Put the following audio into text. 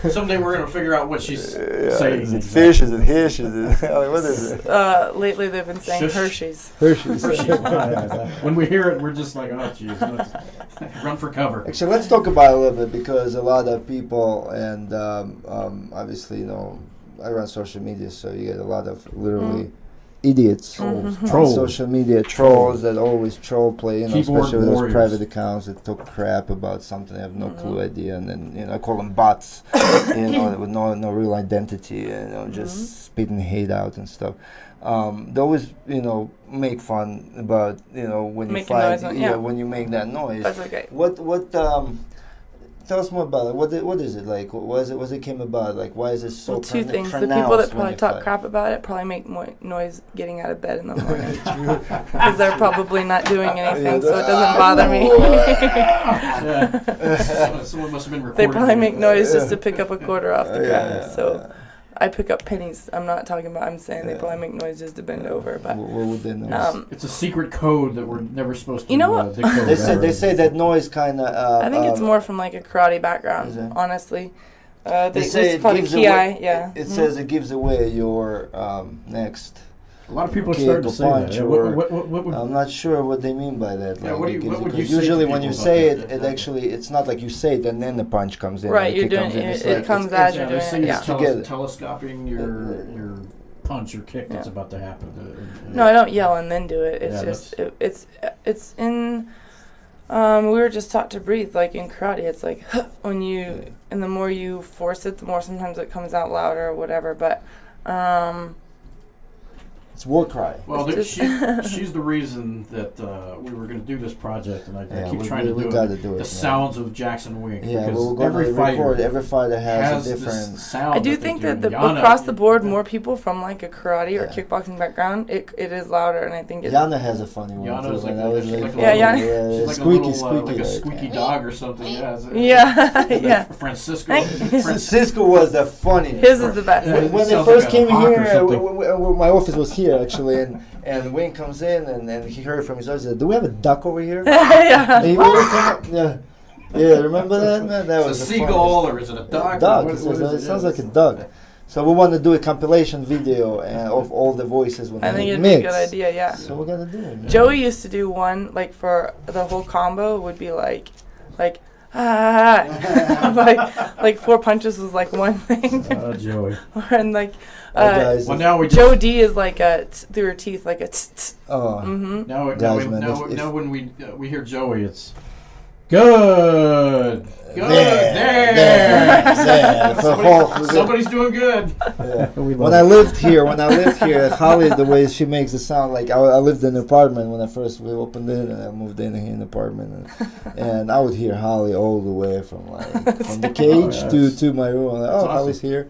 Someday we're gonna figure out what she's saying. Is it fish? Is it hish? Is it what is it? Lately they've been saying Hershey's. Hershey's. When we hear it, we're just like, oh, jeez, run for cover. Actually, let's talk about it a little bit because a lot of people, and obviously, I run social media, so you get a lot of literally idiots on social media, trolls that always troll play, especially with those private accounts that talk crap about something they have no clue idea, and then I call them bots, with no real identity, just spitting hate out and stuff. They always, make fun about, when you fight, when you make that noise. That's okay. What tell us more about it. What is it like? What it came about? Like, why is it so two things. The people that probably talk crap about it probably make noise getting out of bed in the morning. Because they're probably not doing anything, so it doesn't bother me. Someone must have been recording. They probably make noise just to pick up a quarter off the ground. So I pick up pennies. I'm not talking about, I'm saying they probably make noise just to bend over. But what would they know? It's a secret code that we're never supposed to You know what? They say that noise kind of... I think it's more from like a karate background, honestly. They say it's called a ki, It says it gives away your next... A lot of people are starting to say that. Yeah, what I'm not sure what they mean by that. Yeah, what would you say usually when you say it, it's not like you say it and then the punch comes in. Right, you're doing it. It comes as you're doing it. Yeah. Telescoping your punch or kick that's about to happen. No, I don't yell and then do it. It's it's in. We were just taught to breathe like in karate. It's like when you, and the more you force it, the more sometimes it comes out louder or whatever. But it's war cry. Well, she's the reason that we were going to do this project, and I keep trying to do it. The sounds of Jackson Wink. Yeah, we're going to record. Every fighter has a different sound. I do think that across the board, more people from like a karate or kickboxing background, it is louder, and I think Yana has a funny one. Yana is like squeaky, like a squeaky dog or something. Yeah. Francisco was the funniest. His is the best. When they first came here, my office was here actually, and Wayne comes in and he heard from his office, do we have a duck over here? Yeah, remember that, man? That was a seagull, or is it a duck? Duck. It sounds like a duck. So we want to do a compilation video of all the voices when I think it'd mix. be a good idea, yeah. So we're gonna do it. Man. Joey used to do one like for the whole combo would be like like 4 punches was like one thing. Oh, Joey. And like now we Joe D is like through her teeth like a Now when we hear Joey, it's good. There. Somebody's doing good. Yeah. When I lived here, Holly, the way she makes it sound like I lived in an apartment when we opened it, and I moved in an apartment, and I would hear Holly all the way from the cage to my room. I'm like, Holly's here.